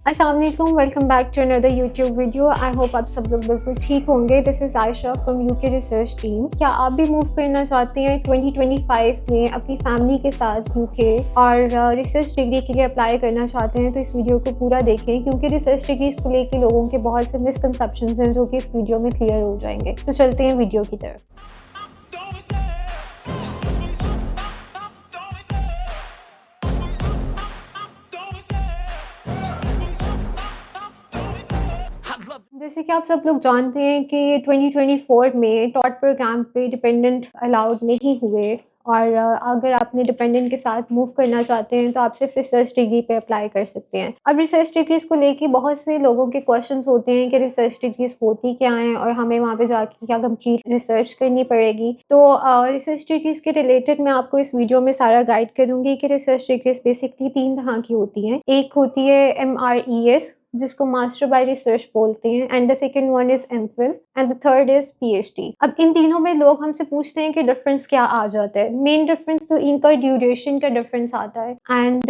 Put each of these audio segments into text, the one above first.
अस्सलाम वालेकुम, welcome back to another YouTube video. I hope आप सब लोग बिल्कुल ठीक होंगे। This is Ayesha from UK research team. क्या आप भी मूव करना चाहते हैं 2025 में अपनी फैमिली के साथ यूके और रिसर्च डिग्री के लिए अप्लाई करना चाहते हैं तो इस वीडियो को पूरा देखें, क्योंकि रिसर्च डिग्रीज को लेकर लोगों के बहुत से मिसकंसेप्शंस हैं जो कि इस वीडियो में क्लियर हो जाएंगे। तो चलते हैं वीडियो की तरफ। जैसे कि आप सब लोग जानते हैं कि 2024 में टॉट प्रोग्राम पे डिपेंडेंट अलाउड नहीं हुए और अगर आपने डिपेंडेंट के साथ मूव करना चाहते हैं तो आप सिर्फ रिसर्च डिग्री पे अप्लाई कर सकते हैं। अब रिसर्च डिग्रीज को लेके बहुत से लोगों के क्वेश्चंस होते हैं कि रिसर्च डिग्रीज होती क्या हैं और हमें वहाँ पे जाके क्या कंप्लीट रिसर्च करनी पड़ेगी। तो रिसर्च डिग्रीज के रिलेटेड मैं आपको इस वीडियो में सारा गाइड करूँगी कि रिसर्च डिग्रीज बेसिकली 3 तरह की होती हैं। एक होती है MRES, जिसको मास्टर बाय रिसर्च बोलते हैं, and the second one is MPhil and the third is PhD। अब इन तीनों में लोग हमसे पूछते हैं कि डिफरेंस क्या आ जाता है। मेन डिफरेंस तो इनका ड्यूरेशन का डिफरेंस आता है। एंड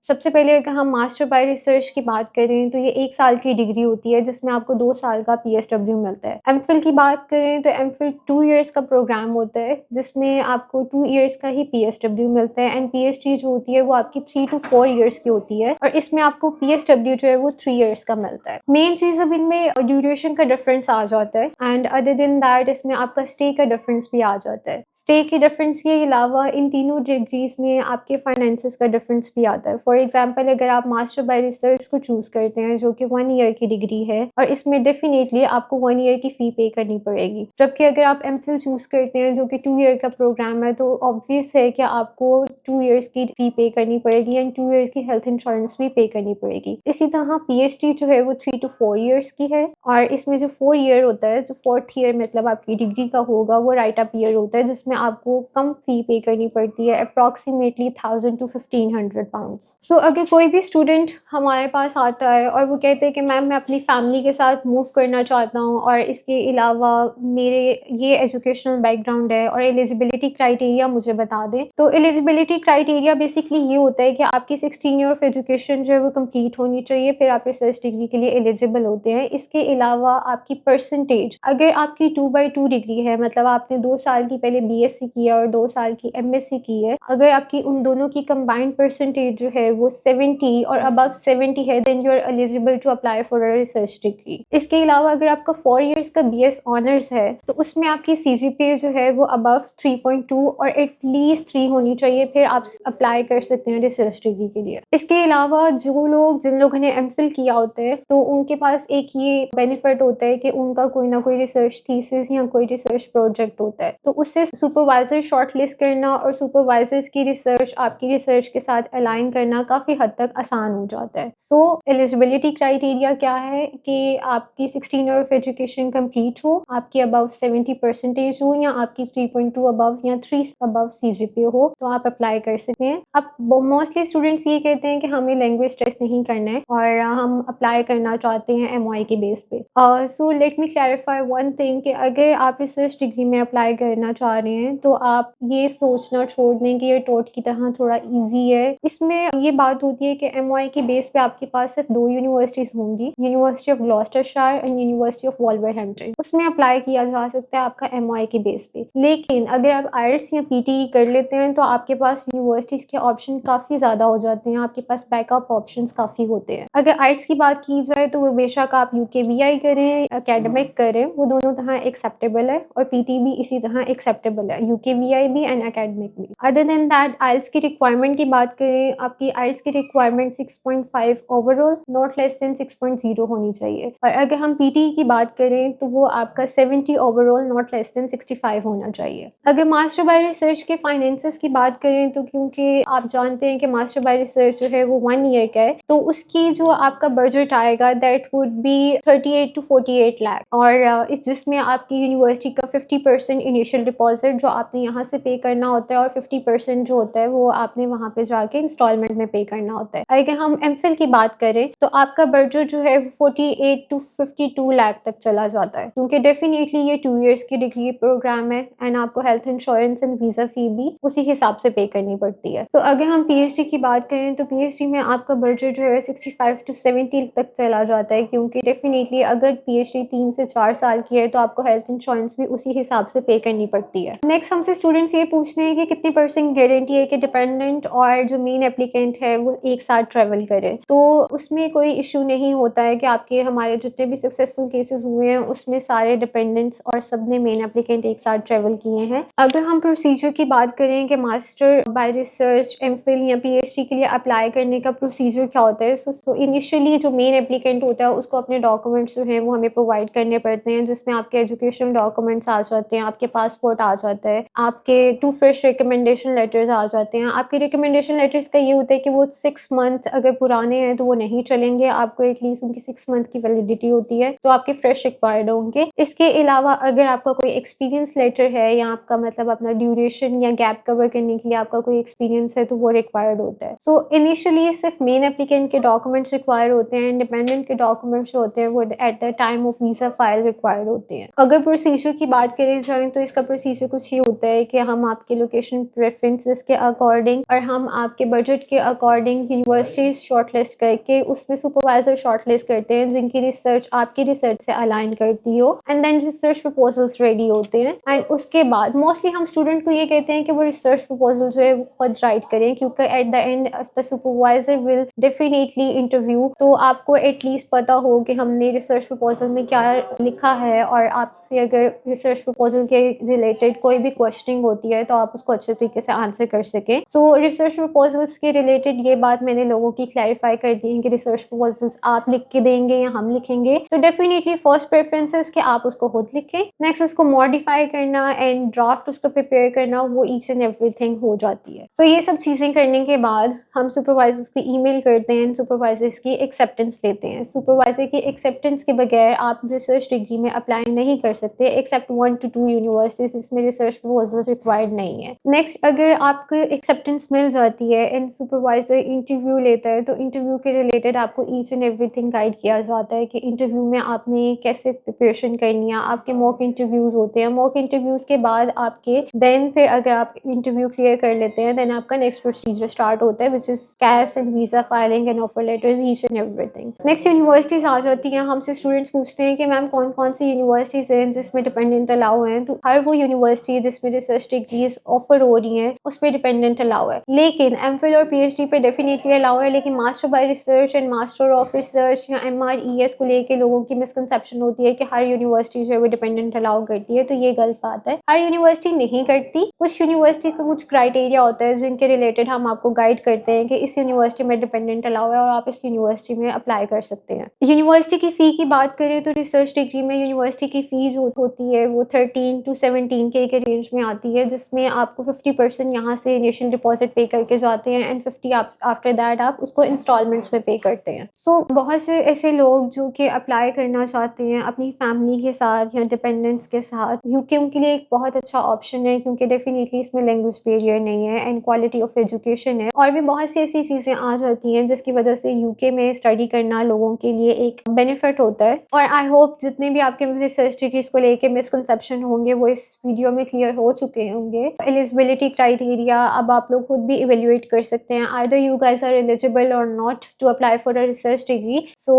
सबसे पहले अगर हम मास्टर बाय रिसर्च की बात करें तो ये 1 साल की डिग्री होती है जिसमें आपको 2 साल का PSW मिलता है। एमफिल की बात करें तो एमफिल 2 इयर्स का प्रोग्राम होता है जिसमें आपको 2 इयर्स का ही PSW मिलता है। एंड PhD जो होती है वो आपकी 3 to 4 इयर्स की होती है और इसमें आपको PSW जो है वो 3 इयर्स का मिलता है। मेन चीज अब इनमें ड्यूरेशन का डिफरेंस आ जाता है एंड अदर देन दैट इसमें आपका स्टे का डिफरेंस भी आ जाता है। स्टे के डिफरेंस के अलावा इन तीनों डिग्रीज में आपके फाइनेंसेस का डिफरेंस भी आता है। फॉर एग्जांपल अगर आप मास्टर बाय रिसर्च को चूज करते हैं जो कि 1 ईयर की डिग्री है और इसमें डेफिनेटली आपको 1 ईयर की फी पे करनी पड़ेगी, जबकि अगर आप एमफिल चूज करते हैं जो कि 2 ईयर का प्रोग्राम है तो ऑब्वियस है कि आपको 2 इयर्स की फी पे करनी पड़ेगी एंड 2 ईयर की हेल्थ इंश्योरेंस भी पे करनी पड़ेगी। इसी तरह PhD जो है वो 3 to 4 इयर्स की है और इसमें जो 4 ईयर होता है, जो 4th ईयर मतलब आपकी डिग्री का होगा, वो राइट अप ईयर होता है जिसमें आपको कम फी पे करनी पड़ती है, अप्रॉक्सीमेटली 1000 to 1500 पाउंड्स। सो अगर कोई भी स्टूडेंट हमारे पास आता है और वो कहते हैं कि मैम मैं अपनी फैमिली के साथ मूव करना चाहता हूँ और इसके अलावा मेरे ये एजुकेशनल बैकग्राउंड है और एलिजिबिलिटी क्राइटेरिया मुझे बता दें, तो एलिजिबिलिटी क्राइटेरिया बेसिकली ये होता है कि आपकी 16 ईयर ऑफ एजुकेशन जो है वो कंप्लीट होनी चाहिए, फिर आप रिसर्च डिग्री के लिए एलिजिबल होते हैं। इसके अलावा आपकी परसेंटेज, अगर आपकी 2/2 डिग्री है, मतलब आपने 2 साल की पहले BSc किया और 2 साल की MSc की है, अगर आपकी उन दोनों की कंबाइंड परसेंटेज जो है वो 70 और अबव 70 है, then you are eligible to apply for a research degree. इसके अलावा अगर आपका 4 इयर्स का BS ऑनर्स है तो उसमें आपकी CGPA जो है वो अबव 3.2 और एटलीस्ट 3 होनी चाहिए, फिर आप अप्लाई कर सकते हैं रिसर्च डिग्री के लिए। इसके अलावा जिन लोगों ने MPhil किया होता है तो उनके पास एक ये बेनिफिट होता है कि उनका कोई ना कोई रिसर्च थीसिस या कोई रिसर्च प्रोजेक्ट होता है, तो उससे सुपरवाइजर शॉर्टलिस्ट करना और सुपरवाइजर्स की रिसर्च आपकी रिसर्च के साथ अलाइन करना काफ़ी हद तक आसान हो जाता है। सो एलिजिबिलिटी क्राइटेरिया क्या है कि आपकी 16 ईयर ऑफ एजुकेशन कंप्लीट हो, आपकी अबव 70 परसेंटेज हो या आपकी 3.2 अबव या 3 अबव CGPA हो, तो आप अप्लाई कर सकते हैं। अब मोस्टली स्टूडेंट्स ये कहते हैं कि हमें लैंग्वेज टेस्ट नहीं करना है और हम अप्लाई करना चाहते हैं MOI के बेस पे। So let me clarify one thing कि अगर आप रिसर्च डिग्री में अप्लाई करना चाह रहे हैं तो आप ये सोचना छोड़ दें कि ये टॉट की तरह थोड़ा इजी है। इसमें ये बात होती है कि MOI के बेस पे आपके पास सिर्फ 2 यूनिवर्सिटीज होंगी, university of Gloucestershire and university of Wolverhampton. उसमें अप्लाई किया जा सकता है आपका MOI के बेस पे। लेकिन अगर आप IELTS या PTE कर लेते हैं तो आपके पास यूनिवर्सिटीज के ऑप्शन काफ़ी ज़्यादा हो जाते हैं, आपके पास बैकअप ऑप्शंस काफ़ी होते हैं। अगर IELTS की बात की जाए तो वो बेशक आप UKVI करें, एकेडमिक करें, वो दोनों तरह एक्सेप्टेबल है और PT भी इसी तरह एक्सेप्टेबल है, UKVI भी एंड एकेडमिक भी। अदर देन दैट IELTS की रिक्वायरमेंट की बात करें, आपकी IELTS की requirement 6.5 overall, not less than 6.0 होनी चाहिए। और अगर हम PTE की बात करें तो वो आपका 70 ओवरऑल, नॉट लेस देन 65 होना चाहिए। अगर मास्टर बाय रिसर्च के फाइनेंसेस की बात करें तो क्योंकि आप जानते हैं कि मास्टर बाय रिसर्च जो है वो 1 ईयर का है, तो उसकी जो आपका बजट आएगा that would be 38 to 48 lakh और इस जिसमें आपकी यूनिवर्सिटी का 50% इनिशियल डिपॉजिट जो आपने यहाँ से पे करना होता है और 50% जो होता है वो आपने वहाँ पे जाके इंस्टॉलमेंट में पे करना होता है। अगर हम MPhil की बात करें तो आपका बजट जो है 48 to 52 लाख तक चला जाता है, क्योंकि डेफिनेटली ये 2 इयर्स की डिग्री प्रोग्राम है एंड आपको हेल्थ इंश्योरेंस एंड वीजा फी भी उसी हिसाब से पे करनी पड़ती है। तो अगर हम PhD की बात करें तो PhD में आपका बजट जो है 65 to 70 70 तक चला जाता है, क्योंकि डेफ़िनेटली अगर पीएचडी 3 से 4 साल की है तो आपको हेल्थ इंश्योरेंस भी उसी हिसाब से पे करनी पड़ती है। नेक्स्ट हमसे स्टूडेंट्स ये पूछते हैं कि कितनी % गारंटी है कि डिपेंडेंट और जो मेन एप्लीकेंट है वो एक साथ ट्रैवल करें। तो उसमें कोई इशू नहीं होता है कि आपके हमारे जितने भी सक्सेसफुल केसेस हुए हैं उसमें सारे डिपेंडेंट्स और सबने मेन एप्लीकेंट एक साथ ट्रैवल किए हैं। अगर हम प्रोसीजर की बात करें कि मास्टर बाय रिसर्च, एमफिल या पीएचडी के लिए अप्लाई करने का प्रोसीजर क्या होता है, सो इनिशियली जो मेन एप्लीकेंट होता है उसको अपने डॉक्यूमेंट्स जो हैं वो हमें प्रोवाइड करने पड़ते हैं, जिसमें आपके एजुकेशनल डॉक्यूमेंट्स आ जाते हैं, आपके पासपोर्ट आ जाता है, आपके 2 फ्रेश रिकमेंडेशन लेटर्स आ जाते हैं। आपके रिकमेंडेशन लेटर्स का ये होता है कि वो 6 मंथ अगर पुराने हैं तो वो नहीं चलेंगे, आपको एटलीस्ट उनकी 6 मंथ की वैलिडिटी होती है, तो आपके फ्रेश रिक्वायर्ड होंगे। इसके अलावा अगर आपका कोई एक्सपीरियंस लेटर है या आपका मतलब अपना ड्यूरेशन या गैप कवर करने के लिए आपका कोई एक्सपीरियंस है तो वो रिक्वायर्ड होता है। सो इनिशियली सिर्फ मेन एप्लीकेंट के डॉक्यूमेंट्स रिक्वायर होते हैं, इंडिपेंडेंट के डॉक्यूमेंट्स होते हैं वो at the time of visa file required होते हैं। अगर प्रोसीजर की बात करें जाए तो इसका प्रोसीजर कुछ ये होता है कि हम आपके लोकेशन प्रेफरेंसेस के अकॉर्डिंग और हम आपके बजट के अकॉर्डिंग यूनिवर्सिटीज शॉर्टलिस्ट करके उसमें सुपरवाइजर शॉर्टलिस्ट करते हैं जिनकी रिसर्च आपकी रिसर्च से अलाइन करती हो, and then research proposals ready होते हैं। एंड उसके बाद मोस्टली हम स्टूडेंट को ये कहते हैं कि वो रिसर्च प्रपोजल जो है वो खुद राइट करें, क्योंकि at the end of the supervisor will definitely interview, तो आपको एटलीस्ट पता हो कि हमने रिसर्च प्रपोजल में क्या लिखा है, और आपसे अगर रिसर्च प्रपोजल के रिलेटेड कोई भी क्वेश्चनिंग होती है तो आप उसको अच्छे तरीके से आंसर कर सकें। सो रिसर्च प्रपोजल्स के रिलेटेड ये बात मैंने लोगों की क्लैरिफाई कर दी है कि रिसर्च प्रपोजल्स आप लिख के देंगे या हम लिखेंगे, तो डेफिनेटली फर्स्ट प्रेफरेंस कि आप उसको खुद लिखें, नेक्स्ट उसको मॉडिफाई करना एंड ड्राफ्ट उसको प्रिपेयर करना, वो ईच एंड एवरीथिंग हो जाती है। सो ये सब चीज़ें करने के बाद हम सुपरवाइजर्स को ईमेल करते हैं, सुपरवाइजर्स की एक्सेप्टेंस लेते हैं। सुपरवाइजर की एक्सेप्टेंस के बगैर आप रिसर्च डिग्री में अप्लाई नहीं कर सकते एक्सेप्ट 1 to 2 यूनिवर्सिटीज, इसमें रिसर्च प्रपोजल रिक्वायर्ड नहीं है। नेक्स्ट अगर आपको एक्सेप्टेंस मिल जाती है एंड सुपरवाइजर इंटरव्यू लेता है तो इंटरव्यू के रिलेटेड आपको ईच एंड एवरीथिंग गाइड किया जाता है कि इंटरव्यू में आपने कैसे प्रिपरेशन करनी है। आपके मॉक इंटरव्यूज होते हैं, मॉक इंटरव्यूज के बाद आपके देन फिर अगर आप इंटरव्यू क्लियर कर लेते हैं देन आपका नेक्स्ट प्रोसीजर स्टार्ट होता है which is cash and visa filing and offer letters each and everything. Next universities आ जाती हैं। हमसे स्टूडेंट्स पूछते हैं कि मैम कौन कौन सी यूनिवर्सिटीज हैं जिसमें डिपेंडेंट अलाउ हैं, तो हर वो यूनिवर्सिटी जिसमें रिसर्च डिग्रीज ऑफर हो रही हैं उसमें डिपेंडेंट अलाउ है, लेकिन एमफिल और पीएचडी पे डेफिनेटली अलाउ है, लेकिन master bye research and master of research या MRES को लेके लोगों की मिसकंसेप्शन होती है कि हर यूनिवर्सिटी जो है वो डिपेंडेंट अलाउ करती है, तो ये गलत बात है। हर यूनिवर्सिटी नहीं करती, कुछ यूनिवर्सिटी का कुछ क्राइटेरिया होता है जिनके रिलेटेड हम आपको गाइड करते हैं कि इस यूनिवर्सिटी में डिपेंडेंट अलाउ है और आप इस यूनिवर्सिटी में अप्लाई कर सकते हैं। यूनिवर्सिटी की फ़ी की बात करें तो रिसर्च डिग्री में यूनिवर्सिटी की फ़ी जो होती है वो 13 to 17 के रेंज में आती है, जिसमें आपको 50% यहाँ से इनिशियल डिपॉजिट पे करके जाते हैं एंड 50 आफ्टर दैट आप उसको इंस्टॉलमेंट्स में पे करते हैं। सो बहुत से ऐसे लोग जो कि अप्लाई करना चाहते हैं अपनी फैमिली के साथ या डिपेंडेंट्स के साथ, यूके उनके लिए एक बहुत अच्छा ऑप्शन है, क्योंकि डेफिनेटली इसमें लैंग्वेज बैरियर नहीं है एंड क्वालिटी ऑफ एजुकेशन है, और भी बहुत सी ऐसी चीज़ें आ जाती हैं जिसकी वजह से यूके में स्टडी करना लोगों के लिए एक बेनिफिट होता है। और आई होप जितने भी आपके रिसर्च डिग्रीज को लेके मिसकंसेप्शन होंगे वो इस वीडियो में क्लियर हो चुके होंगे। एलिजिबिलिटी क्राइटेरिया अब आप लोग खुद भी इवेल्युएट कर सकते हैं, either you guys are eligible और not to apply for a research degree. So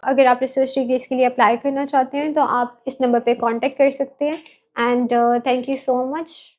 अगर आप रिसर्च डिग्रीज के लिए अप्लाई करना चाहते हैं तो आप इस नंबर पे कांटेक्ट कर सकते हैं and thank you so much.